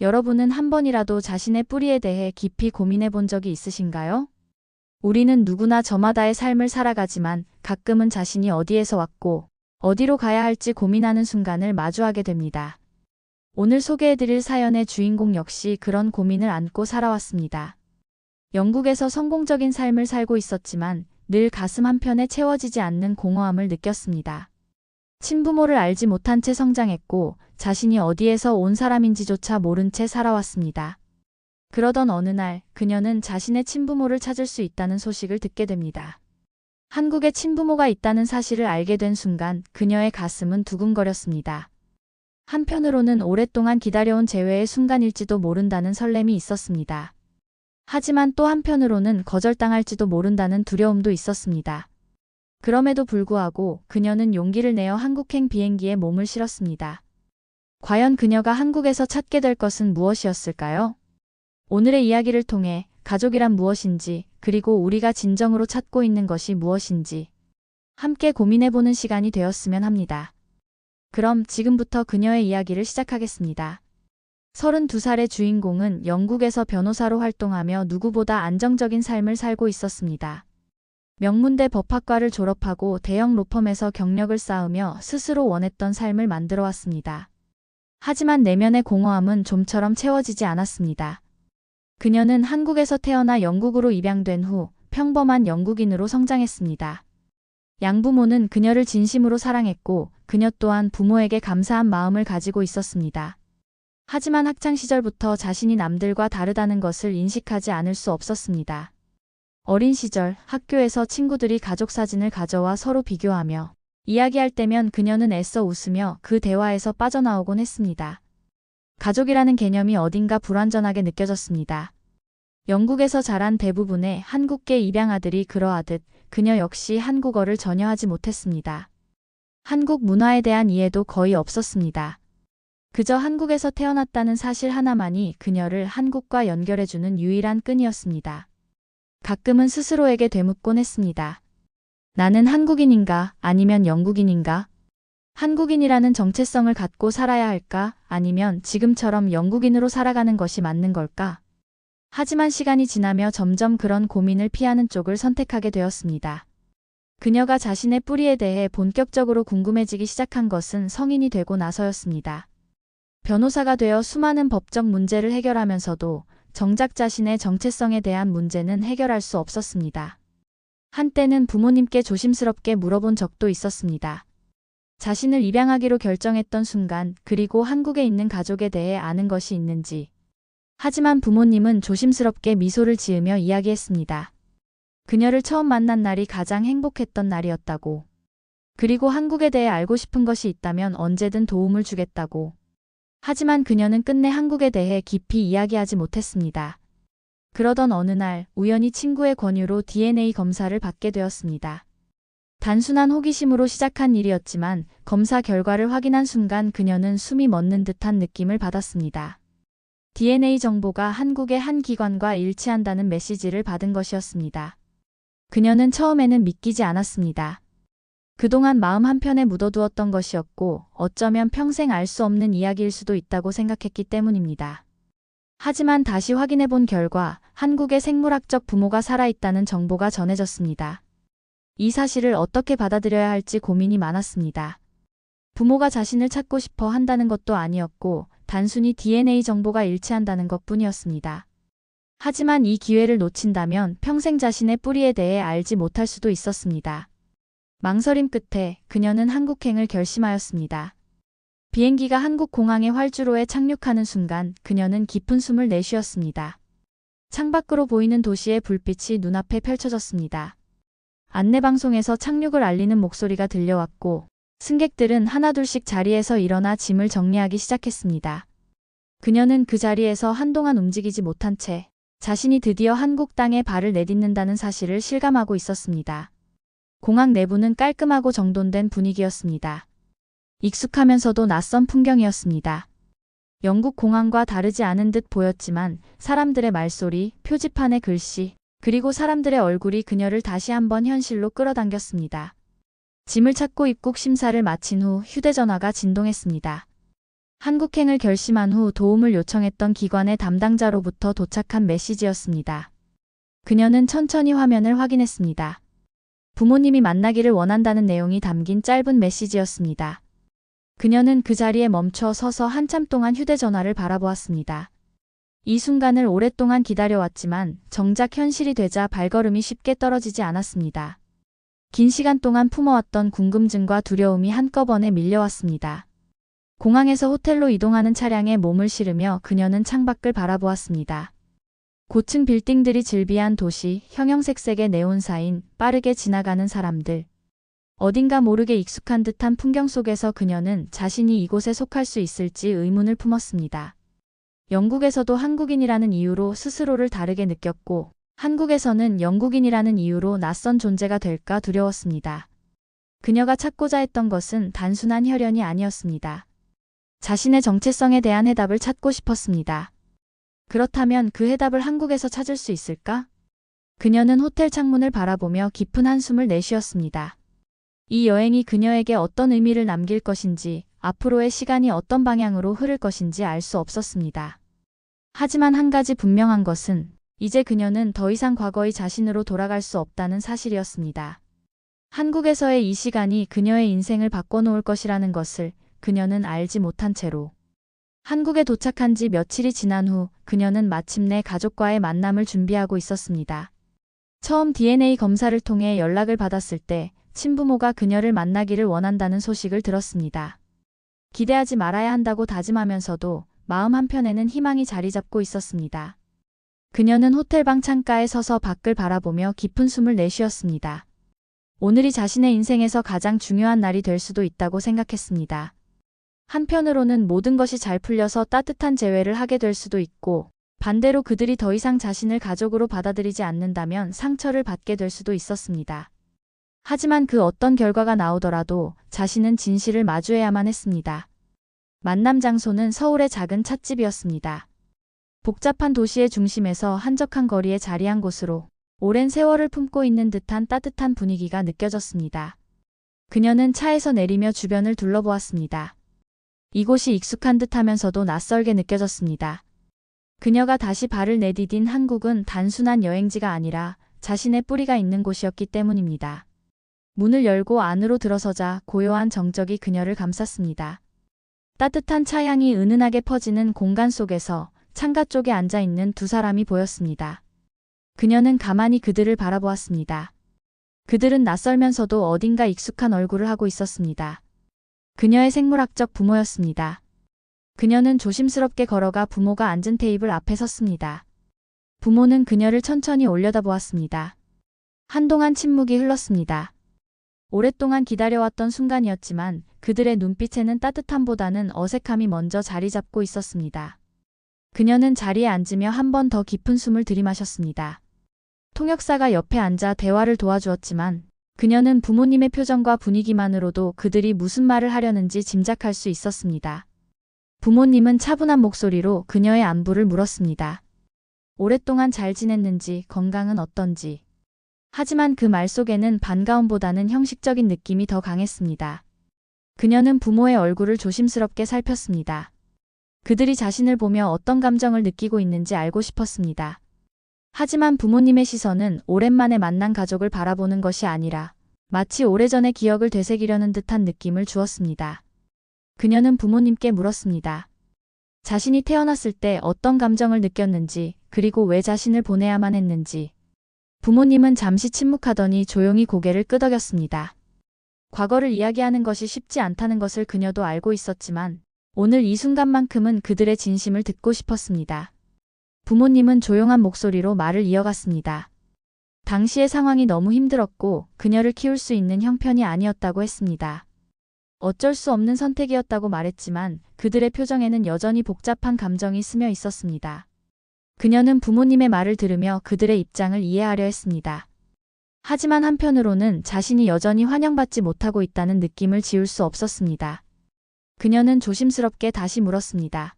여러분은 한 번이라도 자신의 뿌리에 대해 깊이 고민해 본 적이 있으신가요? 우리는 누구나 저마다의 삶을 살아가지만 가끔은 자신이 어디에서 왔고 어디로 가야 할지 고민하는 순간을 마주하게 됩니다. 오늘 소개해드릴 사연의 주인공 역시 그런 고민을 안고 살아왔습니다. 영국에서 성공적인 삶을 살고 있었지만 늘 가슴 한편에 채워지지 않는 공허함을 느꼈습니다. 친부모를 알지 못한 채 성장했고 자신이 어디에서 온 사람인지조차 모른 채 살아왔습니다. 그러던 어느 날 그녀는 자신의 친부모를 찾을 수 있다는 소식을 듣게 됩니다. 한국에 친부모가 있다는 사실을 알게 된 순간 그녀의 가슴은 두근거렸습니다. 한편으로는 오랫동안 기다려온 재회의 순간일지도 모른다는 설렘이 있었습니다. 하지만 또 한편으로는 거절당할지도 모른다는 두려움도 있었습니다. 그럼에도 불구하고 그녀는 용기를 내어 한국행 비행기에 몸을 실었습니다. 과연 그녀가 한국에서 찾게 될 것은 무엇이었을까요? 오늘의 이야기를 통해 가족이란 무엇인지, 그리고 우리가 진정으로 찾고 있는 것이 무엇인지 함께 고민해보는 시간이 되었으면 합니다. 그럼 지금부터 그녀의 이야기를 시작하겠습니다. 32살의 주인공은 영국에서 변호사로 활동하며 누구보다 안정적인 삶을 살고 있었습니다. 명문대 법학과를 졸업하고 대형 로펌에서 경력을 쌓으며 스스로 원했던 삶을 만들어 왔습니다. 하지만 내면의 공허함은 좀처럼 채워지지 않았습니다. 그녀는 한국에서 태어나 영국으로 입양된 후 평범한 영국인으로 성장했습니다. 양부모는 그녀를 진심으로 사랑했고 그녀 또한 부모에게 감사한 마음을 가지고 있었습니다. 하지만 학창 시절부터 자신이 남들과 다르다는 것을 인식하지 않을 수 없었습니다. 어린 시절 학교에서 친구들이 가족 사진을 가져와 서로 비교하며 이야기할 때면 그녀는 애써 웃으며 그 대화에서 빠져나오곤 했습니다. 가족이라는 개념이 어딘가 불완전하게 느껴졌습니다. 영국에서 자란 대부분의 한국계 입양아들이 그러하듯 그녀 역시 한국어를 전혀 하지 못했습니다. 한국 문화에 대한 이해도 거의 없었습니다. 그저 한국에서 태어났다는 사실 하나만이 그녀를 한국과 연결해주는 유일한 끈이었습니다. 가끔은 스스로에게 되묻곤 했습니다. 나는 한국인인가 아니면 영국인인가? 한국인이라는 정체성을 갖고 살아야 할까 아니면 지금처럼 영국인으로 살아가는 것이 맞는 걸까? 하지만 시간이 지나며 점점 그런 고민을 피하는 쪽을 선택하게 되었습니다. 그녀가 자신의 뿌리에 대해 본격적으로 궁금해지기 시작한 것은 성인이 되고 나서였습니다. 변호사가 되어 수많은 법적 문제를 해결하면서도 정작 자신의 정체성에 대한 문제는 해결할 수 없었습니다. 한때는 부모님께 조심스럽게 물어본 적도 있었습니다. 자신을 입양하기로 결정했던 순간, 그리고 한국에 있는 가족에 대해 아는 것이 있는지. 하지만 부모님은 조심스럽게 미소를 지으며 이야기했습니다. 그녀를 처음 만난 날이 가장 행복했던 날이었다고. 그리고 한국에 대해 알고 싶은 것이 있다면 언제든 도움을 주겠다고. 하지만 그녀는 끝내 한국에 대해 깊이 이야기하지 못했습니다. 그러던 어느 날 우연히 친구의 권유로 DNA 검사를 받게 되었습니다. 단순한 호기심으로 시작한 일이었지만 검사 결과를 확인한 순간 그녀는 숨이 멎는 듯한 느낌을 받았습니다. DNA 정보가 한국의 한 기관과 일치한다는 메시지를 받은 것이었습니다. 그녀는 처음에는 믿기지 않았습니다. 그동안 마음 한편에 묻어두었던 것이었고 어쩌면 평생 알 수 없는 이야기일 수도 있다고 생각했기 때문입니다. 하지만 다시 확인해 본 결과 한국의 생물학적 부모가 살아있다는 정보가 전해졌습니다. 이 사실을 어떻게 받아들여야 할지 고민이 많았습니다. 부모가 자신을 찾고 싶어 한다는 것도 아니었고 단순히 DNA 정보가 일치한다는 것뿐이었습니다. 하지만 이 기회를 놓친다면 평생 자신의 뿌리에 대해 알지 못할 수도 있었습니다. 망설임 끝에 그녀는 한국행을 결심하였습니다. 비행기가 한국 공항의 활주로에 착륙하는 순간 그녀는 깊은 숨을 내쉬었습니다. 창밖으로 보이는 도시의 불빛이 눈앞에 펼쳐졌습니다. 안내방송에서 착륙을 알리는 목소리가 들려왔고 승객들은 하나둘씩 자리에서 일어나 짐을 정리하기 시작했습니다. 그녀는 그 자리에서 한동안 움직이지 못한 채 자신이 드디어 한국 땅에 발을 내딛는다는 사실을 실감하고 있었습니다. 공항 내부는 깔끔하고 정돈된 분위기였습니다. 익숙하면서도 낯선 풍경이었습니다. 영국 공항과 다르지 않은 듯 보였지만 사람들의 말소리, 표지판의 글씨, 그리고 사람들의 얼굴이 그녀를 다시 한번 현실로 끌어당겼습니다. 짐을 찾고 입국 심사를 마친 후 휴대전화가 진동했습니다. 한국행을 결심한 후 도움을 요청했던 기관의 담당자로부터 도착한 메시지였습니다. 그녀는 천천히 화면을 확인했습니다. 부모님이 만나기를 원한다는 내용이 담긴 짧은 메시지였습니다. 그녀는 그 자리에 멈춰 서서 한참 동안 휴대전화를 바라보았습니다. 이 순간을 오랫동안 기다려왔지만 정작 현실이 되자 발걸음이 쉽게 떨어지지 않았습니다. 긴 시간 동안 품어왔던 궁금증과 두려움이 한꺼번에 밀려왔습니다. 공항에서 호텔로 이동하는 차량에 몸을 실으며 그녀는 창밖을 바라보았습니다. 고층 빌딩들이 즐비한 도시, 형형색색의 네온사인, 빠르게 지나가는 사람들. 어딘가 모르게 익숙한 듯한 풍경 속에서 그녀는 자신이 이곳에 속할 수 있을지 의문을 품었습니다. 영국에서도 한국인이라는 이유로 스스로를 다르게 느꼈고, 한국에서는 영국인이라는 이유로 낯선 존재가 될까 두려웠습니다. 그녀가 찾고자 했던 것은 단순한 혈연이 아니었습니다. 자신의 정체성에 대한 해답을 찾고 싶었습니다. 그렇다면 그 해답을 한국에서 찾을 수 있을까? 그녀는 호텔 창문을 바라보며 깊은 한숨을 내쉬었습니다. 이 여행이 그녀에게 어떤 의미를 남길 것인지, 앞으로의 시간이 어떤 방향으로 흐를 것인지 알 수 없었습니다. 하지만 한 가지 분명한 것은 이제 그녀는 더 이상 과거의 자신으로 돌아갈 수 없다는 사실이었습니다. 한국에서의 이 시간이 그녀의 인생을 바꿔놓을 것이라는 것을 그녀는 알지 못한 채로 한국에 도착한 지 며칠이 지난 후 그녀는 마침내 가족과의 만남을 준비하고 있었습니다. 처음 DNA 검사를 통해 연락을 받았을 때 친부모가 그녀를 만나기를 원한다는 소식을 들었습니다. 기대하지 말아야 한다고 다짐하면서도 마음 한편에는 희망이 자리 잡고 있었습니다. 그녀는 호텔방 창가에 서서 밖을 바라보며 깊은 숨을 내쉬었습니다. 오늘이 자신의 인생에서 가장 중요한 날이 될 수도 있다고 생각했습니다. 한편으로는 모든 것이 잘 풀려서 따뜻한 재회를 하게 될 수도 있고, 반대로 그들이 더 이상 자신을 가족으로 받아들이지 않는다면 상처를 받게 될 수도 있었습니다. 하지만 그 어떤 결과가 나오더라도 자신은 진실을 마주해야만 했습니다. 만남 장소는 서울의 작은 찻집이었습니다. 복잡한 도시의 중심에서 한적한 거리에 자리한 곳으로 오랜 세월을 품고 있는 듯한 따뜻한 분위기가 느껴졌습니다. 그녀는 차에서 내리며 주변을 둘러보았습니다. 이곳이 익숙한 듯 하면서도 낯설게 느껴졌습니다. 그녀가 다시 발을 내디딘 한국은 단순한 여행지가 아니라 자신의 뿌리가 있는 곳이었기 때문입니다. 문을 열고 안으로 들어서자 고요한 정적이 그녀를 감쌌습니다. 따뜻한 차향이 은은하게 퍼지는 공간 속에서 창가 쪽에 앉아있는 두 사람이 보였습니다. 그녀는 가만히 그들을 바라보았습니다. 그들은 낯설면서도 어딘가 익숙한 얼굴을 하고 있었습니다. 그녀의 생물학적 부모였습니다. 그녀는 조심스럽게 걸어가 부모가 앉은 테이블 앞에 섰습니다. 부모는 그녀를 천천히 올려다보았습니다. 한동안 침묵이 흘렀습니다. 오랫동안 기다려왔던 순간이었지만 그들의 눈빛에는 따뜻함보다는 어색함이 먼저 자리 잡고 있었습니다. 그녀는 자리에 앉으며 한 번 더 깊은 숨을 들이마셨습니다. 통역사가 옆에 앉아 대화를 도와주었지만 그녀는 부모님의 표정과 분위기만으로도 그들이 무슨 말을 하려는지 짐작할 수 있었습니다. 부모님은 차분한 목소리로 그녀의 안부를 물었습니다. 오랫동안 잘 지냈는지, 건강은 어떤지. 하지만 그 말 속에는 반가움보다는 형식적인 느낌이 더 강했습니다. 그녀는 부모의 얼굴을 조심스럽게 살폈습니다. 그들이 자신을 보며 어떤 감정을 느끼고 있는지 알고 싶었습니다. 하지만 부모님의 시선은 오랜만에 만난 가족을 바라보는 것이 아니라 마치 오래전의 기억을 되새기려는 듯한 느낌을 주었습니다. 그녀는 부모님께 물었습니다. 자신이 태어났을 때 어떤 감정을 느꼈는지, 그리고 왜 자신을 보내야만 했는지. 부모님은 잠시 침묵하더니 조용히 고개를 끄덕였습니다. 과거를 이야기하는 것이 쉽지 않다는 것을 그녀도 알고 있었지만 오늘 이 순간만큼은 그들의 진심을 듣고 싶었습니다. 부모님은 조용한 목소리로 말을 이어갔습니다. 당시의 상황이 너무 힘들었고 그녀를 키울 수 있는 형편이 아니었다고 했습니다. 어쩔 수 없는 선택이었다고 말했지만 그들의 표정에는 여전히 복잡한 감정이 스며 있었습니다. 그녀는 부모님의 말을 들으며 그들의 입장을 이해하려 했습니다. 하지만 한편으로는 자신이 여전히 환영받지 못하고 있다는 느낌을 지울 수 없었습니다. 그녀는 조심스럽게 다시 물었습니다.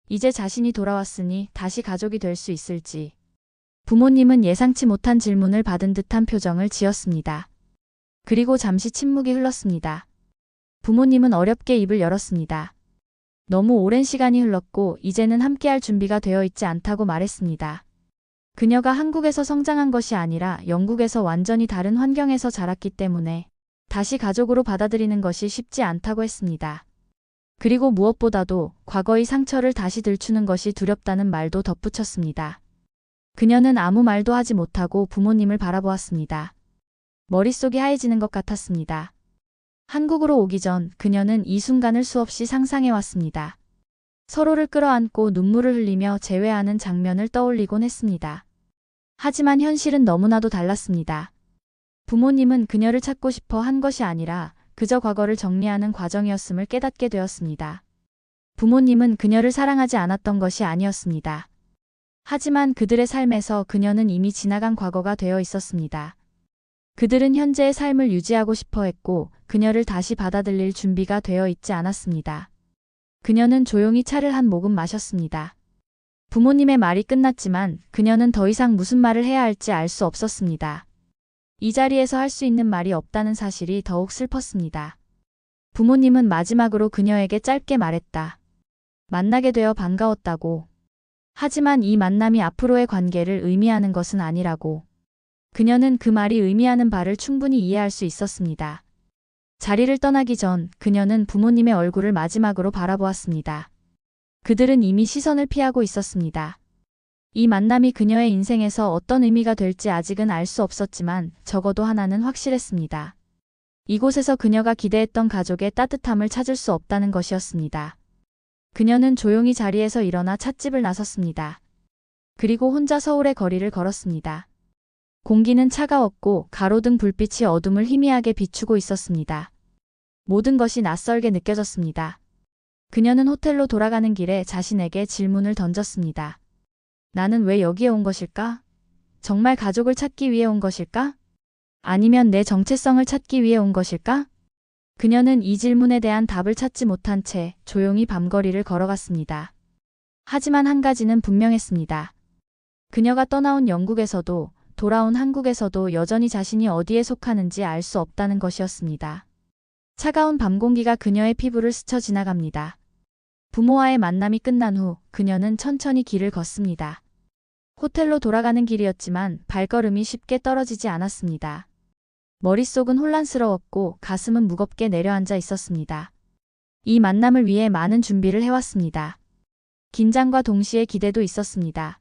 이제 자신이 돌아왔으니 다시 가족이 될 수 있을지. 부모님은 예상치 못한 질문을 받은 듯한 표정을 지었습니다. 그리고 잠시 침묵이 흘렀습니다. 부모님은 어렵게 입을 열었습니다. 너무 오랜 시간이 흘렀고 이제는 함께할 준비가 되어 있지 않다고 말했습니다. 그녀가 한국에서 성장한 것이 아니라 영국에서 완전히 다른 환경에서 자랐기 때문에 다시 가족으로 받아들이는 것이 쉽지 않다고 했습니다. 그리고 무엇보다도 과거의 상처를 다시 들추는 것이 두렵다는 말도 덧붙였습니다. 그녀는 아무 말도 하지 못하고 부모님을 바라보았습니다. 머릿속이 하얘지는 것 같았습니다. 한국으로 오기 전 그녀는 이 순간을 수없이 상상해왔습니다. 서로를 끌어안고 눈물을 흘리며 재회하는 장면을 떠올리곤 했습니다. 하지만 현실은 너무나도 달랐습니다. 부모님은 그녀를 찾고 싶어 한 것이 아니라 그저 과거를 정리하는 과정이었음을 깨닫게 되었습니다. 부모님은 그녀를 사랑하지 않았던 것이 아니었습니다. 하지만 그들의 삶에서 그녀는 이미 지나간 과거가 되어 있었습니다. 그들은 현재의 삶을 유지하고 싶어 했고 그녀를 다시 받아들일 준비가 되어 있지 않았습니다. 그녀는 조용히 차를 한 모금 마셨습니다. 부모님의 말이 끝났지만 그녀는 더 이상 무슨 말을 해야 할지 알 수 없었습니다. 이 자리에서 할 수 있는 말이 없다는 사실이 더욱 슬펐습니다. 부모님은 마지막으로 그녀에게 짧게 말했다. 만나게 되어 반가웠다고. 하지만 이 만남이 앞으로의 관계를 의미하는 것은 아니라고. 그녀는 그 말이 의미하는 바를 충분히 이해할 수 있었습니다. 자리를 떠나기 전 그녀는 부모님의 얼굴을 마지막으로 바라보았습니다. 그들은 이미 시선을 피하고 있었습니다. 이 만남이 그녀의 인생에서 어떤 의미가 될지 아직은 알 수 없었지만 적어도 하나는 확실했습니다. 이곳에서 그녀가 기대했던 가족의 따뜻함을 찾을 수 없다는 것이었습니다. 그녀는 조용히 자리에서 일어나 찻집을 나섰습니다. 그리고 혼자 서울의 거리를 걸었습니다. 공기는 차가웠고 가로등 불빛이 어둠을 희미하게 비추고 있었습니다. 모든 것이 낯설게 느껴졌습니다. 그녀는 호텔로 돌아가는 길에 자신에게 질문을 던졌습니다. 나는 왜 여기에 온 것일까? 정말 가족을 찾기 위해 온 것일까? 아니면 내 정체성을 찾기 위해 온 것일까? 그녀는 이 질문에 대한 답을 찾지 못한 채 조용히 밤거리를 걸어갔습니다. 하지만 한 가지는 분명했습니다. 그녀가 떠나온 영국에서도 돌아온 한국에서도 여전히 자신이 어디에 속하는지 알 수 없다는 것이었습니다. 차가운 밤 공기가 그녀의 피부를 스쳐 지나갑니다. 부모와의 만남이 끝난 후 그녀는 천천히 길을 걷습니다. 호텔로 돌아가는 길이었지만 발걸음이 쉽게 떨어지지 않았습니다. 머릿속은 혼란스러웠고 가슴은 무겁게 내려앉아 있었습니다. 이 만남을 위해 많은 준비를 해왔습니다. 긴장과 동시에 기대도 있었습니다.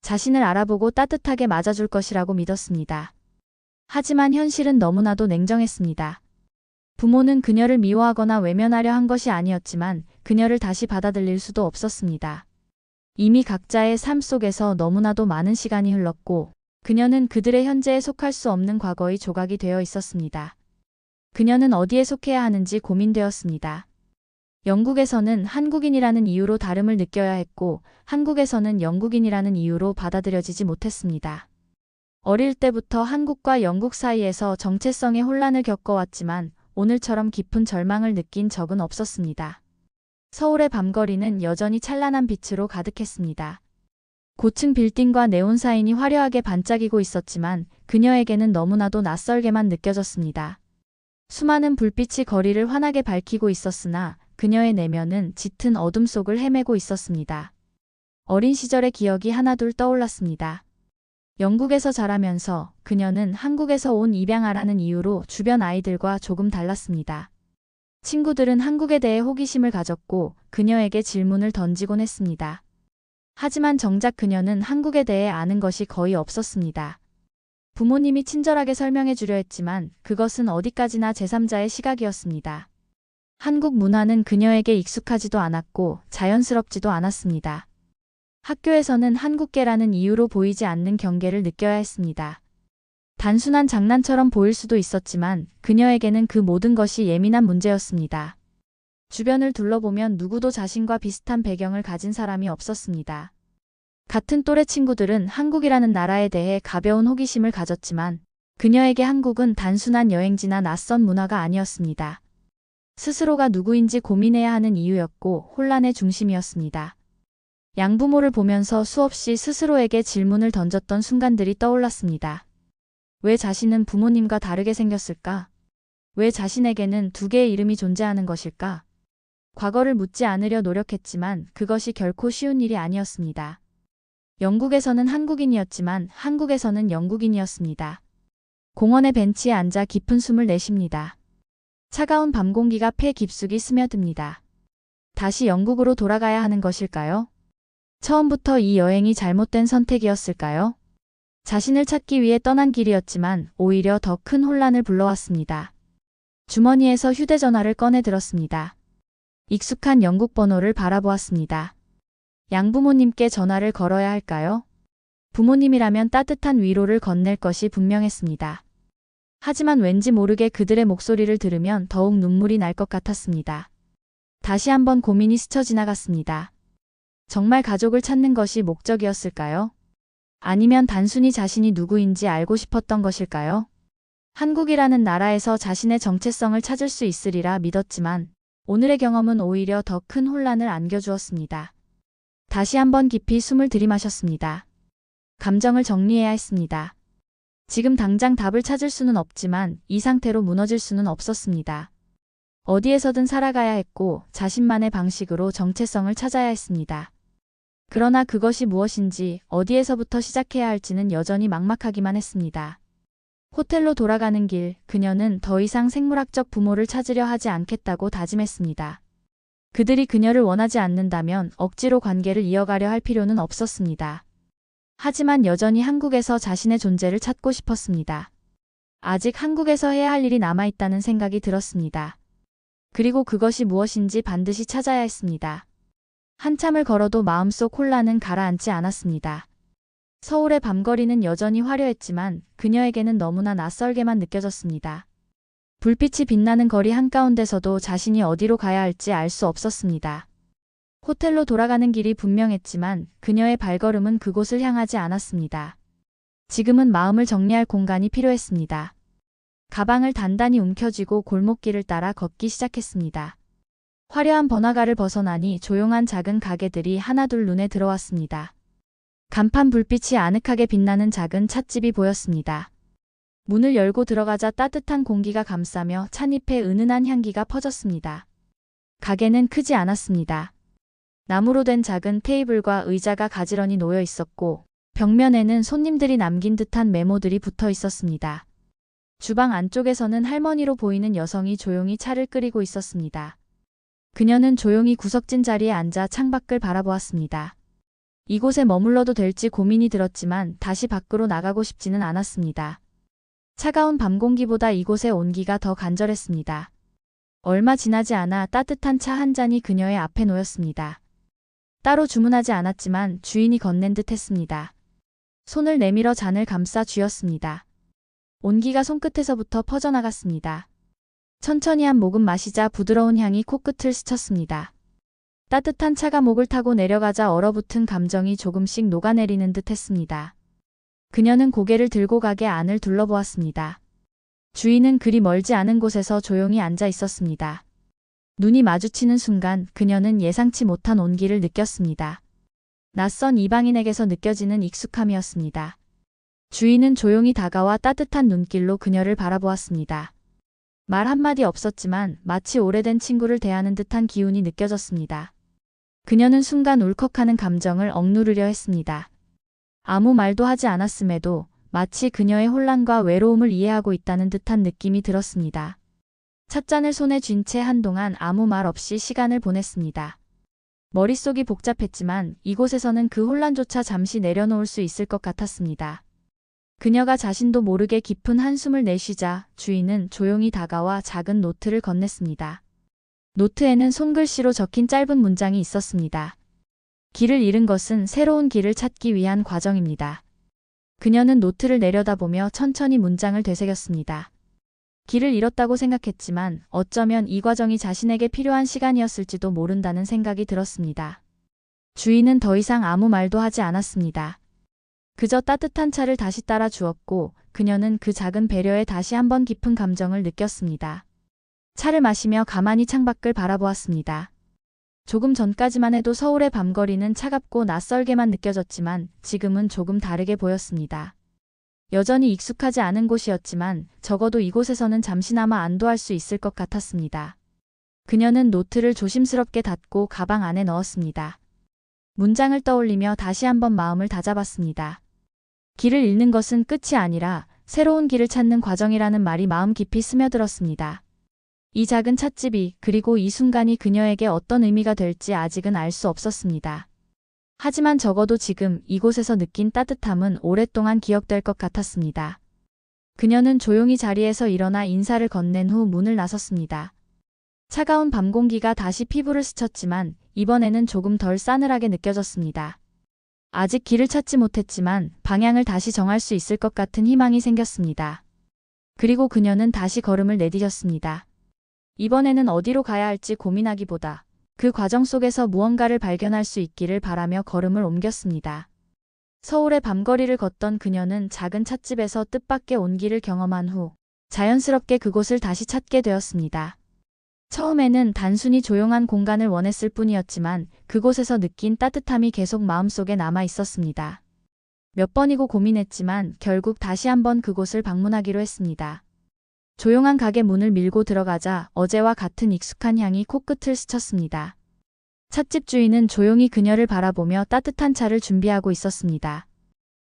자신을 알아보고 따뜻하게 맞아줄 것이라고 믿었습니다. 하지만 현실은 너무나도 냉정했습니다. 부모는 그녀를 미워하거나 외면하려 한 것이 아니었지만 그녀를 다시 받아들일 수도 없었습니다. 이미 각자의 삶 속에서 너무나도 많은 시간이 흘렀고 그녀는 그들의 현재에 속할 수 없는 과거의 조각이 되어 있었습니다. 그녀는 어디에 속해야 하는지 고민되었습니다. 영국에서는 한국인이라는 이유로 다름을 느껴야 했고 한국에서는 영국인이라는 이유로 받아들여지지 못했습니다. 어릴 때부터 한국과 영국 사이에서 정체성의 혼란을 겪어왔지만 오늘처럼 깊은 절망을 느낀 적은 없었습니다. 서울의 밤거리는 여전히 찬란한 빛으로 가득했습니다. 고층 빌딩과 네온 사인이 화려하게 반짝이고 있었지만 그녀에게는 너무나도 낯설게만 느껴졌습니다. 수많은 불빛이 거리를 환하게 밝히고 있었으나 그녀의 내면은 짙은 어둠 속을 헤매고 있었습니다. 어린 시절의 기억이 하나둘 떠올랐습니다. 영국에서 자라면서 그녀는 한국에서 온 입양아라는 이유로 주변 아이들과 조금 달랐습니다. 친구들은 한국에 대해 호기심을 가졌고 그녀에게 질문을 던지곤 했습니다. 하지만 정작 그녀는 한국에 대해 아는 것이 거의 없었습니다. 부모님이 친절하게 설명해 주려 했지만 그것은 어디까지나 제3자의 시각이었습니다. 한국 문화는 그녀에게 익숙하지도 않았고 자연스럽지도 않았습니다. 학교에서는 한국계라는 이유로 보이지 않는 경계를 느껴야 했습니다. 단순한 장난처럼 보일 수도 있었지만 그녀에게는 그 모든 것이 예민한 문제였습니다. 주변을 둘러보면 누구도 자신과 비슷한 배경을 가진 사람이 없었습니다. 같은 또래 친구들은 한국이라는 나라에 대해 가벼운 호기심을 가졌지만 그녀에게 한국은 단순한 여행지나 낯선 문화가 아니었습니다. 스스로가 누구인지 고민해야 하는 이유였고 혼란의 중심이었습니다. 양부모를 보면서 수없이 스스로에게 질문을 던졌던 순간들이 떠올랐습니다. 왜 자신은 부모님과 다르게 생겼을까? 왜 자신에게는 두 개의 이름이 존재하는 것일까? 과거를 묻지 않으려 노력했지만 그것이 결코 쉬운 일이 아니었습니다. 영국에서는 한국인이었지만 한국에서는 영국인이었습니다. 공원의 벤치에 앉아 깊은 숨을 내쉽니다. 차가운 밤 공기가 폐 깊숙이 스며듭니다. 다시 영국으로 돌아가야 하는 것일까요? 처음부터 이 여행이 잘못된 선택이었을까요? 자신을 찾기 위해 떠난 길이었지만 오히려 더 큰 혼란을 불러왔습니다. 주머니에서 휴대전화를 꺼내 들었습니다. 익숙한 영국 번호를 바라보았습니다. 양부모님께 전화를 걸어야 할까요? 부모님이라면 따뜻한 위로를 건넬 것이 분명했습니다. 하지만 왠지 모르게 그들의 목소리를 들으면 더욱 눈물이 날 것 같았습니다. 다시 한번 고민이 스쳐 지나갔습니다. 정말 가족을 찾는 것이 목적이었을까요? 아니면 단순히 자신이 누구인지 알고 싶었던 것일까요? 한국이라는 나라에서 자신의 정체성을 찾을 수 있으리라 믿었지만 오늘의 경험은 오히려 더 큰 혼란을 안겨주었습니다. 다시 한번 깊이 숨을 들이마셨습니다. 감정을 정리해야 했습니다. 지금 당장 답을 찾을 수는 없지만 이 상태로 무너질 수는 없었습니다. 어디에서든 살아가야 했고 자신만의 방식으로 정체성을 찾아야 했습니다. 그러나 그것이 무엇인지 어디에서부터 시작해야 할지는 여전히 막막하기만 했습니다. 호텔로 돌아가는 길, 그녀는 더 이상 생물학적 부모를 찾으려 하지 않겠다고 다짐했습니다. 그들이 그녀를 원하지 않는다면 억지로 관계를 이어가려 할 필요는 없었습니다. 하지만 여전히 한국에서 자신의 존재를 찾고 싶었습니다. 아직 한국에서 해야 할 일이 남아있다는 생각이 들었습니다. 그리고 그것이 무엇인지 반드시 찾아야 했습니다. 한참을 걸어도 마음속 혼란은 가라앉지 않았습니다. 서울의 밤거리는 여전히 화려했지만 그녀에게는 너무나 낯설게만 느껴졌습니다. 불빛이 빛나는 거리 한가운데서도 자신이 어디로 가야 할지 알 수 없었습니다. 호텔로 돌아가는 길이 분명했지만 그녀의 발걸음은 그곳을 향하지 않았습니다. 지금은 마음을 정리할 공간이 필요했습니다. 가방을 단단히 움켜쥐고 골목길을 따라 걷기 시작했습니다. 화려한 번화가를 벗어나니 조용한 작은 가게들이 하나둘 눈에 들어왔습니다. 간판 불빛이 아늑하게 빛나는 작은 찻집이 보였습니다. 문을 열고 들어가자 따뜻한 공기가 감싸며 찻잎의 은은한 향기가 퍼졌습니다. 가게는 크지 않았습니다. 나무로 된 작은 테이블과 의자가 가지런히 놓여 있었고 벽면에는 손님들이 남긴 듯한 메모들이 붙어 있었습니다. 주방 안쪽에서는 할머니로 보이는 여성이 조용히 차를 끓이고 있었습니다. 그녀는 조용히 구석진 자리에 앉아 창밖을 바라보았습니다. 이곳에 머물러도 될지 고민이 들었지만 다시 밖으로 나가고 싶지는 않았습니다. 차가운 밤 공기보다 이곳의 온기가 더 간절했습니다. 얼마 지나지 않아 따뜻한 차 한 잔이 그녀의 앞에 놓였습니다. 따로 주문하지 않았지만 주인이 건넨 듯 했습니다. 손을 내밀어 잔을 감싸 쥐었습니다. 온기가 손끝에서부터 퍼져나갔습니다. 천천히 한 모금 마시자 부드러운 향이 코끝을 스쳤습니다. 따뜻한 차가 목을 타고 내려가자 얼어붙은 감정이 조금씩 녹아내리는 듯 했습니다. 그녀는 고개를 들고 가게 안을 둘러보았습니다. 주인은 그리 멀지 않은 곳에서 조용히 앉아 있었습니다. 눈이 마주치는 순간 그녀는 예상치 못한 온기를 느꼈습니다. 낯선 이방인에게서 느껴지는 익숙함이었습니다. 주인은 조용히 다가와 따뜻한 눈길로 그녀를 바라보았습니다. 말 한마디 없었지만 마치 오래된 친구를 대하는 듯한 기운이 느껴졌습니다. 그녀는 순간 울컥하는 감정을 억누르려 했습니다. 아무 말도 하지 않았음에도 마치 그녀의 혼란과 외로움을 이해하고 있다는 듯한 느낌이 들었습니다. 찻잔을 손에 쥔 채 한동안 아무 말 없이 시간을 보냈습니다. 머릿속이 복잡했지만 이곳에서는 그 혼란조차 잠시 내려놓을 수 있을 것 같았습니다. 그녀가 자신도 모르게 깊은 한숨을 내쉬자 주인은 조용히 다가와 작은 노트를 건넸습니다. 노트에는 손글씨로 적힌 짧은 문장이 있었습니다. 길을 잃은 것은 새로운 길을 찾기 위한 과정입니다. 그녀는 노트를 내려다보며 천천히 문장을 되새겼습니다. 길을 잃었다고 생각했지만 어쩌면 이 과정이 자신에게 필요한 시간이었을지도 모른다는 생각이 들었습니다. 주인은 더 이상 아무 말도 하지 않았습니다. 그저 따뜻한 차를 다시 따라 주었고 그녀는 그 작은 배려에 다시 한번 깊은 감정을 느꼈습니다. 차를 마시며 가만히 창밖을 바라보았습니다. 조금 전까지만 해도 서울의 밤거리는 차갑고 낯설게만 느껴졌지만 지금은 조금 다르게 보였습니다. 여전히 익숙하지 않은 곳이었지만 적어도 이곳에서는 잠시나마 안도할 수 있을 것 같았습니다. 그녀는 노트를 조심스럽게 닫고 가방 안에 넣었습니다. 문장을 떠올리며 다시 한번 마음을 다잡았습니다. 길을 잃는 것은 끝이 아니라 새로운 길을 찾는 과정이라는 말이 마음 깊이 스며들었습니다. 이 작은 찻집이 그리고 이 순간이 그녀에게 어떤 의미가 될지 아직은 알 수 없었습니다. 하지만 적어도 지금 이곳에서 느낀 따뜻함은 오랫동안 기억될 것 같았습니다. 그녀는 조용히 자리에서 일어나 인사를 건넨 후 문을 나섰습니다. 차가운 밤 공기가 다시 피부를 스쳤지만 이번에는 조금 덜 싸늘하게 느껴졌습니다. 아직 길을 찾지 못했지만 방향을 다시 정할 수 있을 것 같은 희망이 생겼습니다. 그리고 그녀는 다시 걸음을 내디뎠습니다. 이번에는 어디로 가야 할지 고민하기보다 그 과정 속에서 무언가를 발견할 수 있기를 바라며 걸음을 옮겼습니다. 서울의 밤거리를 걷던 그녀는 작은 찻집에서 뜻밖의 온기를 경험한 후 자연스럽게 그곳을 다시 찾게 되었습니다. 처음에는 단순히 조용한 공간을 원했을 뿐이었지만 그곳에서 느낀 따뜻함이 계속 마음속에 남아 있었습니다. 몇 번이고 고민했지만 결국 다시 한번 그곳을 방문하기로 했습니다. 조용한 가게 문을 밀고 들어가자 어제와 같은 익숙한 향이 코끝을 스쳤습니다. 찻집 주인은 조용히 그녀를 바라보며 따뜻한 차를 준비하고 있었습니다.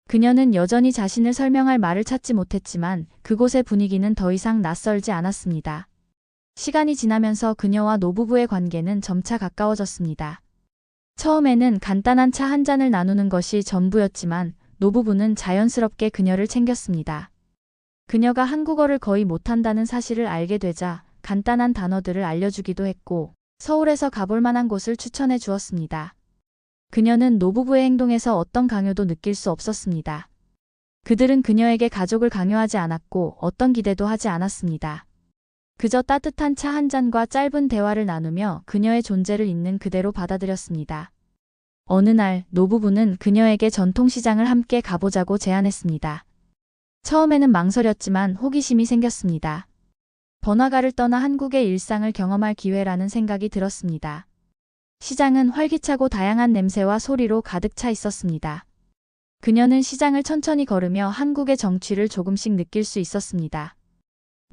그녀는 여전히 자신을 설명할 말을 찾지 못했지만 그곳의 분위기는 더 이상 낯설지 않았습니다. 시간이 지나면서 그녀와 노부부의 관계는 점차 가까워졌습니다. 처음에는 간단한 차 한 잔을 나누는 것이 전부였지만 노부부는 자연스럽게 그녀를 챙겼습니다. 그녀가 한국어를 거의 못한다는 사실을 알게 되자 간단한 단어들을 알려주기도 했고 서울에서 가볼 만한 곳을 추천해 주었습니다. 그녀는 노부부의 행동에서 어떤 강요도 느낄 수 없었습니다. 그들은 그녀에게 가족을 강요하지 않았고 어떤 기대도 하지 않았습니다. 그저 따뜻한 차 한 잔과 짧은 대화를 나누며 그녀의 존재를 있는 그대로 받아들였습니다. 어느 날 노부부는 그녀에게 전통시장을 함께 가보자고 제안했습니다. 처음에는 망설였지만 호기심이 생겼습니다. 번화가를 떠나 한국의 일상을 경험할 기회라는 생각이 들었습니다. 시장은 활기차고 다양한 냄새와 소리로 가득 차 있었습니다. 그녀는 시장을 천천히 걸으며 한국의 정취를 조금씩 느낄 수 있었습니다.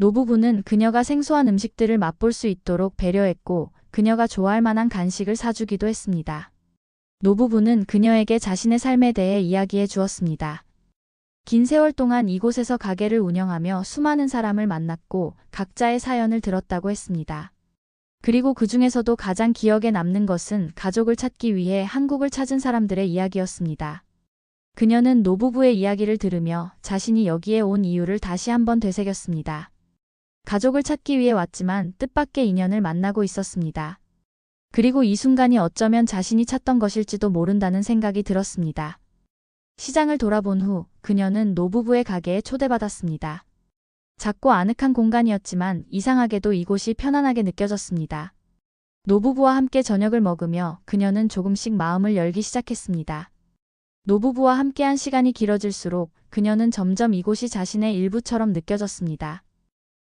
노부부는 그녀가 생소한 음식들을 맛볼 수 있도록 배려했고 그녀가 좋아할 만한 간식을 사주기도 했습니다. 노부부는 그녀에게 자신의 삶에 대해 이야기해 주었습니다. 긴 세월 동안 이곳에서 가게를 운영하며 수많은 사람을 만났고 각자의 사연을 들었다고 했습니다. 그리고 그 중에서도 가장 기억에 남는 것은 가족을 찾기 위해 한국을 찾은 사람들의 이야기였습니다. 그녀는 노부부의 이야기를 들으며 자신이 여기에 온 이유를 다시 한번 되새겼습니다. 가족을 찾기 위해 왔지만 뜻밖의 인연을 만나고 있었습니다. 그리고 이 순간이 어쩌면 자신이 찾던 것일지도 모른다는 생각이 들었습니다. 시장을 돌아본 후 그녀는 노부부의 가게에 초대받았습니다. 작고 아늑한 공간이었지만 이상하게도 이곳이 편안하게 느껴졌습니다. 노부부와 함께 저녁을 먹으며 그녀는 조금씩 마음을 열기 시작했습니다. 노부부와 함께한 시간이 길어질수록 그녀는 점점 이곳이 자신의 일부처럼 느껴졌습니다.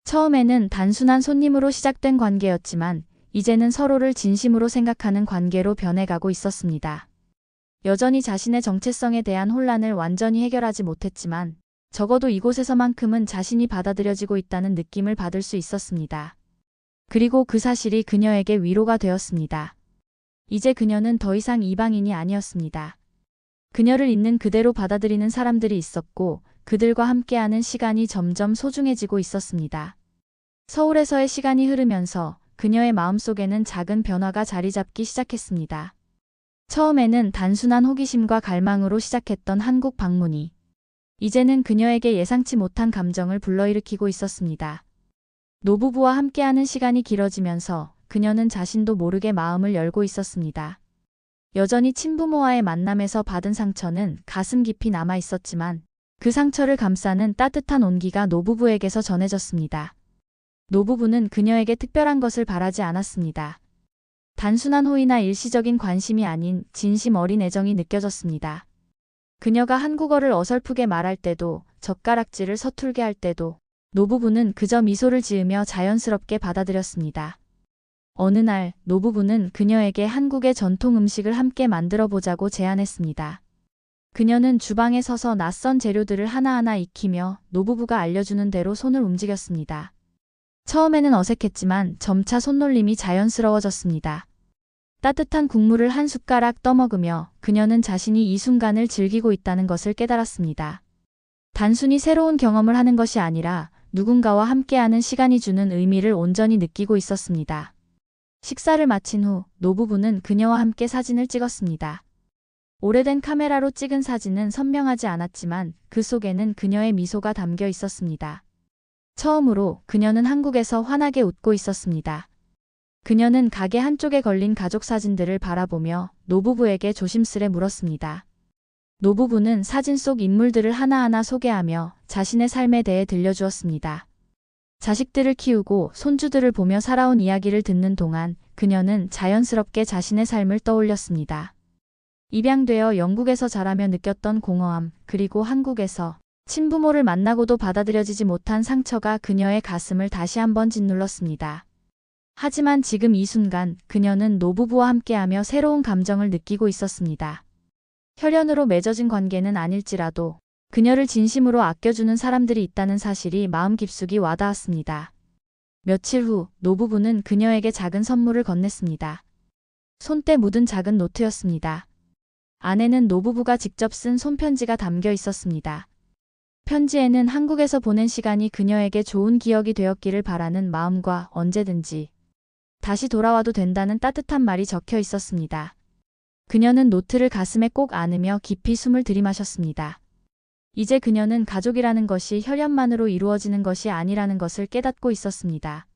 처음에는 단순한 손님으로 시작된 관계였지만 이제는 서로를 진심으로 생각하는 관계로 변해가고 있었습니다. 여전히 자신의 정체성에 대한 혼란을 완전히 해결하지 못했지만 적어도 이곳에서만큼은 자신이 받아들여지고 있다는 느낌을 받을 수 있었습니다. 그리고 그 사실이 그녀에게 위로가 되었습니다. 이제 그녀는 더 이상 이방인이 아니었습니다. 그녀를 있는 그대로 받아들이는 사람들이 있었고 그들과 함께하는 시간이 점점 소중해지고 있었습니다. 서울에서의 시간이 흐르면서 그녀의 마음속에는 작은 변화가 자리 잡기 시작했습니다. 처음에는 단순한 호기심과 갈망으로 시작했던 한국 방문이 이제는 그녀에게 예상치 못한 감정을 불러일으키고 있었습니다. 노부부와 함께하는 시간이 길어지면서 그녀는 자신도 모르게 마음을 열고 있었습니다. 여전히 친부모와의 만남에서 받은 상처는 가슴 깊이 남아 있었지만 그 상처를 감싸는 따뜻한 온기가 노부부에게서 전해졌습니다. 노부부는 그녀에게 특별한 것을 바라지 않았습니다. 단순한 호의나 일시적인 관심이 아닌 진심 어린 애정이 느껴졌습니다. 그녀가 한국어를 어설프게 말할 때도 젓가락질을 서툴게 할 때도 노부부는 그저 미소를 지으며 자연스럽게 받아들였습니다. 어느 날 노부부는 그녀에게 한국의 전통 음식을 함께 만들어 보자고 제안했습니다. 그녀는 주방에 서서 낯선 재료들을 하나하나 익히며 노부부가 알려주는 대로 손을 움직였습니다. 처음에는 어색했지만 점차 손놀림이 자연스러워졌습니다. 따뜻한 국물을 한 숟가락 떠먹으며 그녀는 자신이 이 순간을 즐기고 있다는 것을 깨달았습니다. 단순히 새로운 경험을 하는 것이 아니라 누군가와 함께하는 시간이 주는 의미를 온전히 느끼고 있었습니다. 식사를 마친 후 노부부는 그녀와 함께 사진을 찍었습니다. 오래된 카메라로 찍은 사진은 선명하지 않았지만 그 속에는 그녀의 미소가 담겨 있었습니다. 처음으로 그녀는 한국에서 환하게 웃고 있었습니다. 그녀는 가게 한쪽에 걸린 가족 사진들을 바라보며 노부부에게 조심스레 물었습니다. 노부부는 사진 속 인물들을 하나하나 소개하며 자신의 삶에 대해 들려주었습니다. 자식들을 키우고 손주들을 보며 살아온 이야기를 듣는 동안 그녀는 자연스럽게 자신의 삶을 떠올렸습니다. 입양되어 영국에서 자라며 느꼈던 공허함, 그리고 한국에서 친부모를 만나고도 받아들여지지 못한 상처가 그녀의 가슴을 다시 한번 짓눌렀습니다. 하지만 지금 이 순간 그녀는 노부부와 함께하며 새로운 감정을 느끼고 있었습니다. 혈연으로 맺어진 관계는 아닐지라도 그녀를 진심으로 아껴주는 사람들이 있다는 사실이 마음 깊숙이 와닿았습니다. 며칠 후 노부부는 그녀에게 작은 선물을 건넸습니다. 손때 묻은 작은 노트였습니다. 안에는 노부부가 직접 쓴 손편지가 담겨 있었습니다. 편지에는 한국에서 보낸 시간이 그녀에게 좋은 기억이 되었기를 바라는 마음과 언제든지 다시 돌아와도 된다는 따뜻한 말이 적혀 있었습니다. 그녀는 노트를 가슴에 꼭 안으며 깊이 숨을 들이마셨습니다. 이제 그녀는 가족이라는 것이 혈연만으로 이루어지는 것이 아니라는 것을 깨닫고 있었습니다.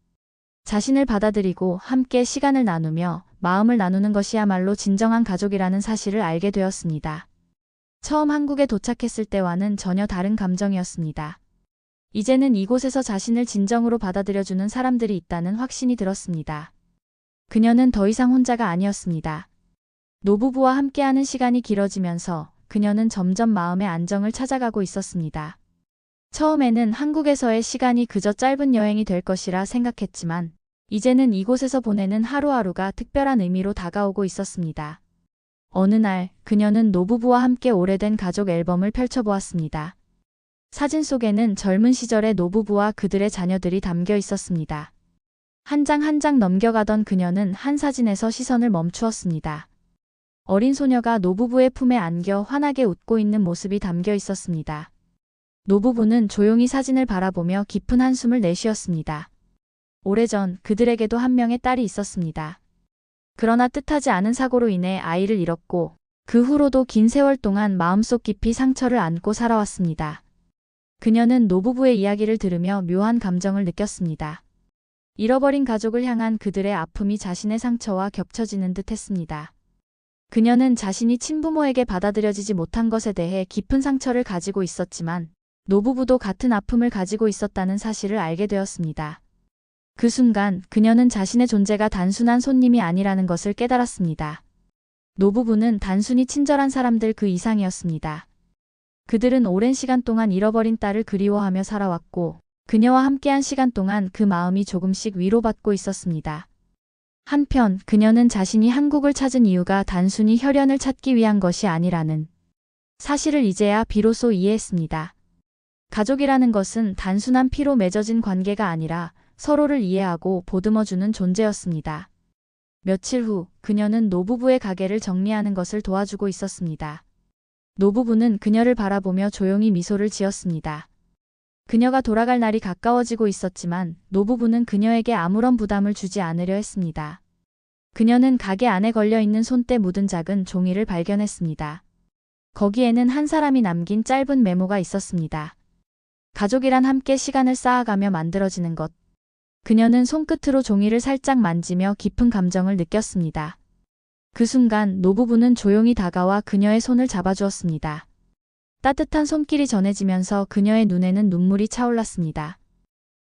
자신을 받아들이고 함께 시간을 나누며 마음을 나누는 것이야말로 진정한 가족이라는 사실을 알게 되었습니다. 처음 한국에 도착했을 때와는 전혀 다른 감정이었습니다. 이제는 이곳에서 자신을 진정으로 받아들여주는 사람들이 있다는 확신이 들었습니다. 그녀는 더 이상 혼자가 아니었습니다. 노부부와 함께하는 시간이 길어지면서 그녀는 점점 마음의 안정을 찾아가고 있었습니다. 처음에는 한국에서의 시간이 그저 짧은 여행이 될 것이라 생각했지만 이제는 이곳에서 보내는 하루하루가 특별한 의미로 다가오고 있었습니다. 어느 날 그녀는 노부부와 함께 오래된 가족 앨범을 펼쳐보았습니다. 사진 속에는 젊은 시절의 노부부와 그들의 자녀들이 담겨 있었습니다. 한 장 한 장 넘겨가던 그녀는 한 사진에서 시선을 멈추었습니다. 어린 소녀가 노부부의 품에 안겨 환하게 웃고 있는 모습이 담겨 있었습니다. 노부부는 조용히 사진을 바라보며 깊은 한숨을 내쉬었습니다. 오래전 그들에게도 한 명의 딸이 있었습니다. 그러나 뜻하지 않은 사고로 인해 아이를 잃었고 그 후로도 긴 세월 동안 마음속 깊이 상처를 안고 살아왔습니다. 그녀는 노부부의 이야기를 들으며 묘한 감정을 느꼈습니다. 잃어버린 가족을 향한 그들의 아픔이 자신의 상처와 겹쳐지는 듯 했습니다. 그녀는 자신이 친부모에게 받아들여지지 못한 것에 대해 깊은 상처를 가지고 있었지만 노부부도 같은 아픔을 가지고 있었다는 사실을 알게 되었습니다. 그 순간 그녀는 자신의 존재가 단순한 손님이 아니라는 것을 깨달았습니다. 노부부는 단순히 친절한 사람들 그 이상이었습니다. 그들은 오랜 시간 동안 잃어버린 딸을 그리워하며 살아왔고 그녀와 함께한 시간 동안 그 마음이 조금씩 위로받고 있었습니다. 한편 그녀는 자신이 한국을 찾은 이유가 단순히 혈연을 찾기 위한 것이 아니라는 사실을 이제야 비로소 이해했습니다. 가족이라는 것은 단순한 피로 맺어진 관계가 아니라 서로를 이해하고 보듬어주는 존재였습니다. 며칠 후 그녀는 노부부의 가게를 정리하는 것을 도와주고 있었습니다. 노부부는 그녀를 바라보며 조용히 미소를 지었습니다. 그녀가 돌아갈 날이 가까워지고 있었지만 노부부는 그녀에게 아무런 부담을 주지 않으려 했습니다. 그녀는 가게 안에 걸려있는 손때 묻은 작은 종이를 발견했습니다. 거기에는 한 사람이 남긴 짧은 메모가 있었습니다. 가족이란 함께 시간을 쌓아가며 만들어지는 것. 그녀는 손끝으로 종이를 살짝 만지며 깊은 감정을 느꼈습니다. 그 순간 노부부는 조용히 다가와 그녀의 손을 잡아주었습니다. 따뜻한 손길이 전해지면서 그녀의 눈에는 눈물이 차올랐습니다.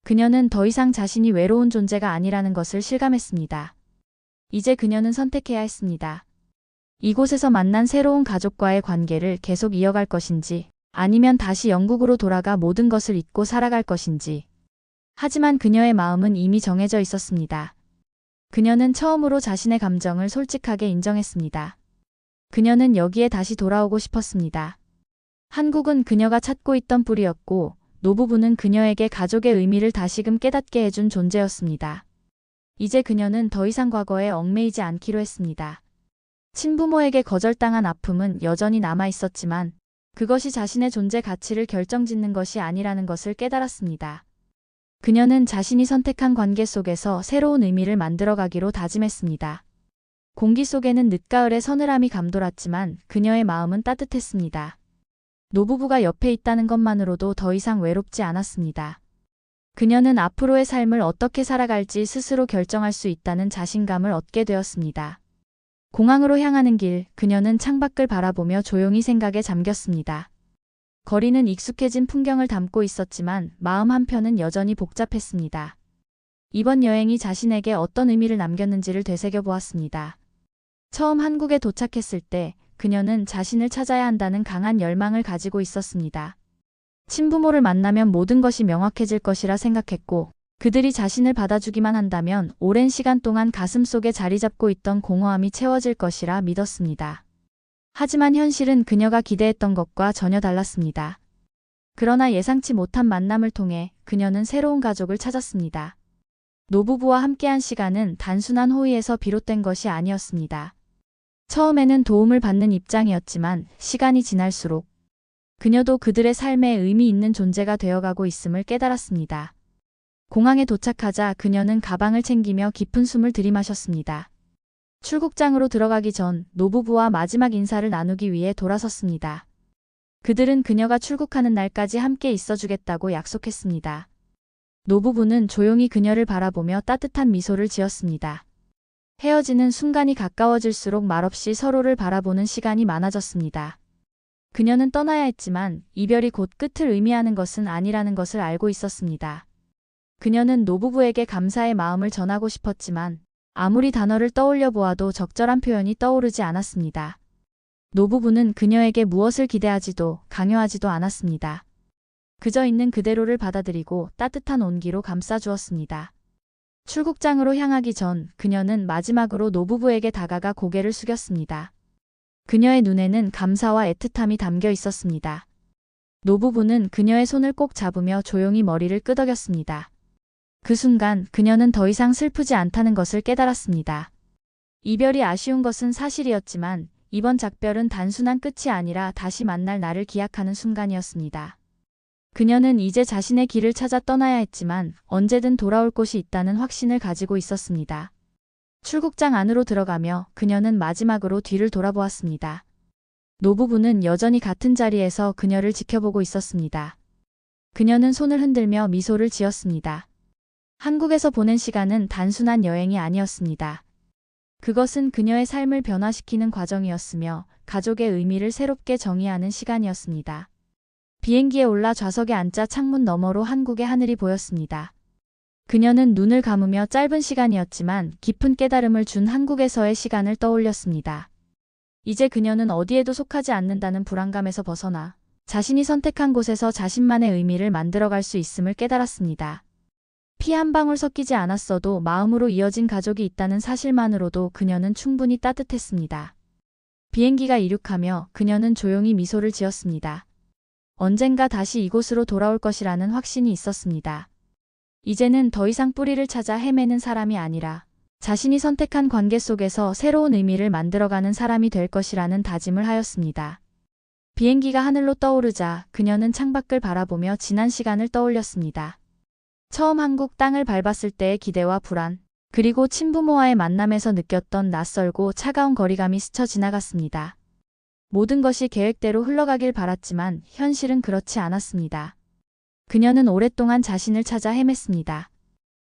그녀는 더 이상 자신이 외로운 존재가 아니라는 것을 실감했습니다. 이제 그녀는 선택해야 했습니다. 이곳에서 만난 새로운 가족과의 관계를 계속 이어갈 것인지 아니면 다시 영국으로 돌아가 모든 것을 잊고 살아갈 것인지. 하지만 그녀의 마음은 이미 정해져 있었습니다. 그녀는 처음으로 자신의 감정을 솔직하게 인정했습니다. 그녀는 여기에 다시 돌아오고 싶었습니다. 한국은 그녀가 찾고 있던 뿌리였고 노부부는 그녀에게 가족의 의미를 다시금 깨닫게 해준 존재였습니다. 이제 그녀는 더 이상 과거에 얽매이지 않기로 했습니다. 친부모에게 거절당한 아픔은 여전히 남아 있었지만 그것이 자신의 존재 가치를 결정짓는 것이 아니라는 것을 깨달았습니다. 그녀는 자신이 선택한 관계 속에서 새로운 의미를 만들어가기로 다짐했습니다. 공기 속에는 늦가을의 서늘함이 감돌았지만 그녀의 마음은 따뜻했습니다. 노부부가 옆에 있다는 것만으로도 더 이상 외롭지 않았습니다. 그녀는 앞으로의 삶을 어떻게 살아갈지 스스로 결정할 수 있다는 자신감을 얻게 되었습니다. 공항으로 향하는 길, 그녀는 창밖을 바라보며 조용히 생각에 잠겼습니다. 거리는 익숙해진 풍경을 담고 있었지만 마음 한편은 여전히 복잡했습니다. 이번 여행이 자신에게 어떤 의미를 남겼는지를 되새겨보았습니다. 처음 한국에 도착했을 때 그녀는 자신을 찾아야 한다는 강한 열망을 가지고 있었습니다. 친부모를 만나면 모든 것이 명확해질 것이라 생각했고 그들이 자신을 받아주기만 한다면 오랜 시간 동안 가슴속에 자리 잡고 있던 공허함이 채워질 것이라 믿었습니다. 하지만 현실은 그녀가 기대했던 것과 전혀 달랐습니다. 그러나 예상치 못한 만남을 통해 그녀는 새로운 가족을 찾았습니다. 노부부와 함께한 시간은 단순한 호의에서 비롯된 것이 아니었습니다. 처음에는 도움을 받는 입장이었지만 시간이 지날수록 그녀도 그들의 삶에 의미 있는 존재가 되어가고 있음을 깨달았습니다. 공항에 도착하자 그녀는 가방을 챙기며 깊은 숨을 들이마셨습니다. 출국장으로 들어가기 전 노부부와 마지막 인사를 나누기 위해 돌아섰습니다. 그들은 그녀가 출국하는 날까지 함께 있어주겠다고 약속했습니다. 노부부는 조용히 그녀를 바라보며 따뜻한 미소를 지었습니다. 헤어지는 순간이 가까워질수록 말없이 서로를 바라보는 시간이 많아졌습니다. 그녀는 떠나야 했지만 이별이 곧 끝을 의미하는 것은 아니라는 것을 알고 있었습니다. 그녀는 노부부에게 감사의 마음을 전하고 싶었지만 아무리 단어를 떠올려 보아도 적절한 표현이 떠오르지 않았습니다. 노부부는 그녀에게 무엇을 기대하지도 강요하지도 않았습니다. 그저 있는 그대로를 받아들이고 따뜻한 온기로 감싸주었습니다. 출국장으로 향하기 전 그녀는 마지막으로 노부부에게 다가가 고개를 숙였습니다. 그녀의 눈에는 감사와 애틋함이 담겨 있었습니다. 노부부는 그녀의 손을 꼭 잡으며 조용히 머리를 끄덕였습니다. 그 순간 그녀는 더 이상 슬프지 않다는 것을 깨달았습니다. 이별이 아쉬운 것은 사실이었지만 이번 작별은 단순한 끝이 아니라 다시 만날 날을 기약하는 순간이었습니다. 그녀는 이제 자신의 길을 찾아 떠나야 했지만 언제든 돌아올 곳이 있다는 확신을 가지고 있었습니다. 출국장 안으로 들어가며 그녀는 마지막으로 뒤를 돌아보았습니다. 노부부는 여전히 같은 자리에서 그녀를 지켜보고 있었습니다. 그녀는 손을 흔들며 미소를 지었습니다. 한국에서 보낸 시간은 단순한 여행이 아니었습니다. 그것은 그녀의 삶을 변화시키는 과정이었으며 가족의 의미를 새롭게 정의하는 시간이었습니다. 비행기에 올라 좌석에 앉자 창문 너머로 한국의 하늘이 보였습니다. 그녀는 눈을 감으며 짧은 시간이었지만 깊은 깨달음을 준 한국에서의 시간을 떠올렸습니다. 이제 그녀는 어디에도 속하지 않는다는 불안감에서 벗어나 자신이 선택한 곳에서 자신만의 의미를 만들어갈 수 있음을 깨달았습니다. 피 한 방울 섞이지 않았어도 마음으로 이어진 가족이 있다는 사실만으로도 그녀는 충분히 따뜻했습니다. 비행기가 이륙하며 그녀는 조용히 미소를 지었습니다. 언젠가 다시 이곳으로 돌아올 것이라는 확신이 있었습니다. 이제는 더 이상 뿌리를 찾아 헤매는 사람이 아니라 자신이 선택한 관계 속에서 새로운 의미를 만들어가는 사람이 될 것이라는 다짐을 하였습니다. 비행기가 하늘로 떠오르자 그녀는 창밖을 바라보며 지난 시간을 떠올렸습니다. 처음 한국 땅을 밟았을 때의 기대와 불안, 그리고 친부모와의 만남에서 느꼈던 낯설고 차가운 거리감이 스쳐 지나갔습니다. 모든 것이 계획대로 흘러가길 바랐지만 현실은 그렇지 않았습니다. 그녀는 오랫동안 자신을 찾아 헤맸습니다.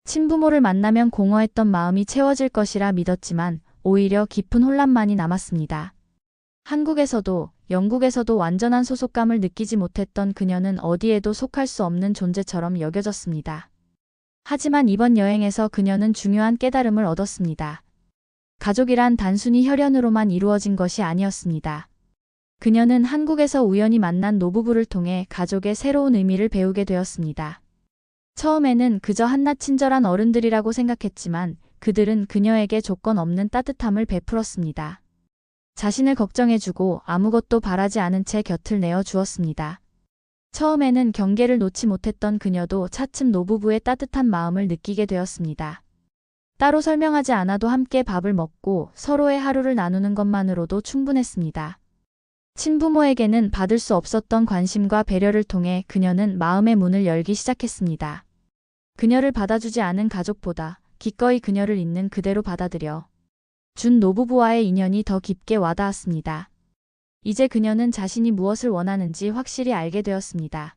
친부모를 만나면 공허했던 마음이 채워질 것이라 믿었지만 오히려 깊은 혼란만이 남았습니다. 한국에서도 영국에서도 완전한 소속감을 느끼지 못했던 그녀는 어디에도 속할 수 없는 존재처럼 여겨졌습니다. 하지만 이번 여행에서 그녀는 중요한 깨달음을 얻었습니다. 가족이란 단순히 혈연으로만 이루어진 것이 아니었습니다. 그녀는 한국에서 우연히 만난 노부부를 통해 가족의 새로운 의미를 배우게 되었습니다. 처음에는 그저 한낱 친절한 어른들이라고 생각했지만 그들은 그녀에게 조건 없는 따뜻함을 베풀었습니다. 자신을 걱정해주고 아무것도 바라지 않은 채 곁을 내어 주었습니다. 처음에는 경계를 놓지 못했던 그녀도 차츰 노부부의 따뜻한 마음을 느끼게 되었습니다. 따로 설명하지 않아도 함께 밥을 먹고 서로의 하루를 나누는 것만으로도 충분했습니다. 친부모에게는 받을 수 없었던 관심과 배려를 통해 그녀는 마음의 문을 열기 시작했습니다. 그녀를 받아주지 않은 가족보다 기꺼이 그녀를 있는 그대로 받아들여 준 노부부와의 인연이 더 깊게 와닿았습니다. 이제 그녀는 자신이 무엇을 원하는지 확실히 알게 되었습니다.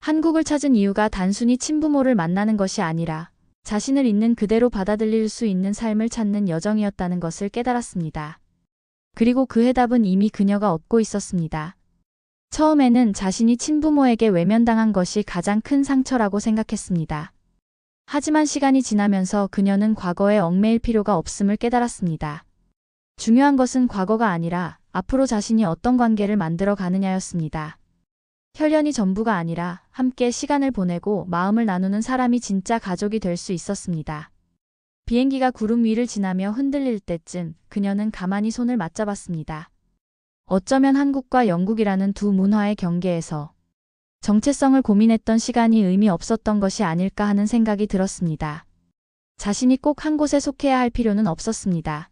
한국을 찾은 이유가 단순히 친부모를 만나는 것이 아니라 자신을 있는 그대로 받아들일 수 있는 삶을 찾는 여정이었다는 것을 깨달았습니다. 그리고 그 해답은 이미 그녀가 얻고 있었습니다. 처음에는 자신이 친부모에게 외면당한 것이 가장 큰 상처라고 생각했습니다. 하지만 시간이 지나면서 그녀는 과거에 얽매일 필요가 없음을 깨달았습니다. 중요한 것은 과거가 아니라 앞으로 자신이 어떤 관계를 만들어 가느냐였습니다. 혈연이 전부가 아니라 함께 시간을 보내고 마음을 나누는 사람이 진짜 가족이 될 수 있었습니다. 비행기가 구름 위를 지나며 흔들릴 때쯤 그녀는 가만히 손을 맞잡았습니다. 어쩌면 한국과 영국이라는 두 문화의 경계에서 정체성을 고민했던 시간이 의미 없었던 것이 아닐까 하는 생각이 들었습니다. 자신이 꼭 한 곳에 속해야 할 필요는 없었습니다.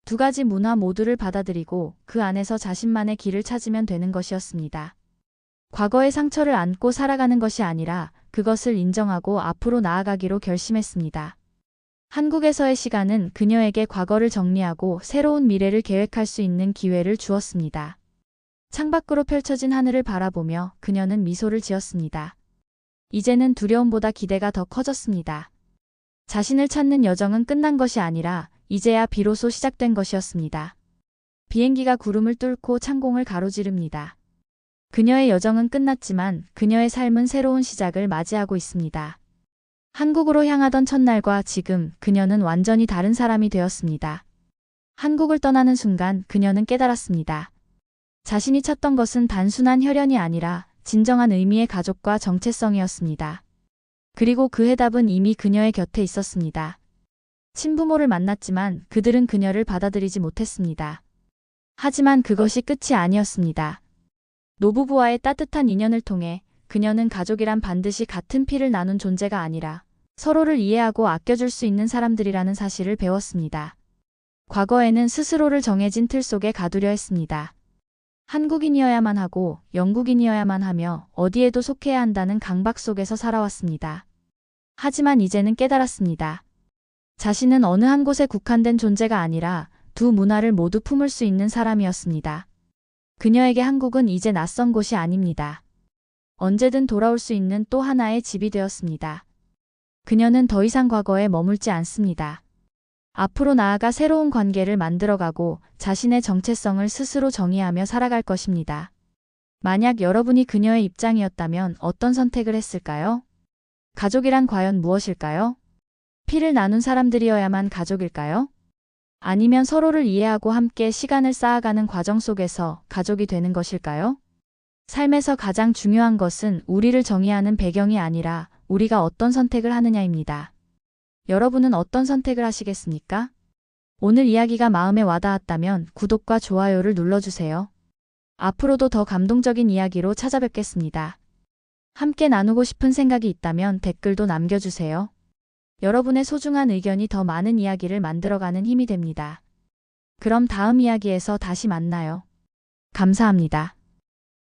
두 가지 문화 모두를 받아들이고 그 안에서 자신만의 길을 찾으면 되는 것이었습니다. 과거의 상처를 안고 살아가는 것이 아니라 그것을 인정하고 앞으로 나아가기로 결심했습니다. 한국에서의 시간은 그녀에게 과거를 정리하고 새로운 미래를 계획할 수 있는 기회를 주었습니다. 창밖으로 펼쳐진 하늘을 바라보며 그녀는 미소를 지었습니다. 이제는 두려움보다 기대가 더 커졌습니다. 자신을 찾는 여정은 끝난 것이 아니라 이제야 비로소 시작된 것이었습니다. 비행기가 구름을 뚫고 창공을 가로지릅니다. 그녀의 여정은 끝났지만 그녀의 삶은 새로운 시작을 맞이하고 있습니다. 한국으로 향하던 첫날과 지금 그녀는 완전히 다른 사람이 되었습니다. 한국을 떠나는 순간 그녀는 깨달았습니다. 자신이 찾던 것은 단순한 혈연이 아니라 진정한 의미의 가족과 정체성이었습니다. 그리고 그 해답은 이미 그녀의 곁에 있었습니다. 친부모를 만났지만 그들은 그녀를 받아들이지 못했습니다. 하지만 그것이 끝이 아니었습니다. 노부부와의 따뜻한 인연을 통해 그녀는 가족이란 반드시 같은 피를 나눈 존재가 아니라 서로를 이해하고 아껴줄 수 있는 사람들이라는 사실을 배웠습니다. 과거에는 스스로를 정해진 틀 속에 가두려 했습니다. 한국인이어야만 하고 영국인이어야만 하며 어디에도 속해야 한다는 강박 속에서 살아왔습니다. 하지만 이제는 깨달았습니다. 자신은 어느 한 곳에 국한된 존재가 아니라 두 문화를 모두 품을 수 있는 사람이었습니다. 그녀에게 한국은 이제 낯선 곳이 아닙니다. 언제든 돌아올 수 있는 또 하나의 집이 되었습니다. 그녀는 더 이상 과거에 머물지 않습니다. 앞으로 나아가 새로운 관계를 만들어가고 자신의 정체성을 스스로 정의하며 살아갈 것입니다. 만약 여러분이 그녀의 입장이었다면 어떤 선택을 했을까요? 가족이란 과연 무엇일까요? 피를 나눈 사람들이어야만 가족일까요? 아니면 서로를 이해하고 함께 시간을 쌓아가는 과정 속에서 가족이 되는 것일까요? 삶에서 가장 중요한 것은 우리를 정의하는 배경이 아니라 우리가 어떤 선택을 하느냐입니다. 여러분은 어떤 선택을 하시겠습니까? 오늘 이야기가 마음에 와닿았다면 구독과 좋아요를 눌러주세요. 앞으로도 더 감동적인 이야기로 찾아뵙겠습니다. 함께 나누고 싶은 생각이 있다면 댓글도 남겨주세요. 여러분의 소중한 의견이 더 많은 이야기를 만들어가는 힘이 됩니다. 그럼 다음 이야기에서 다시 만나요. 감사합니다.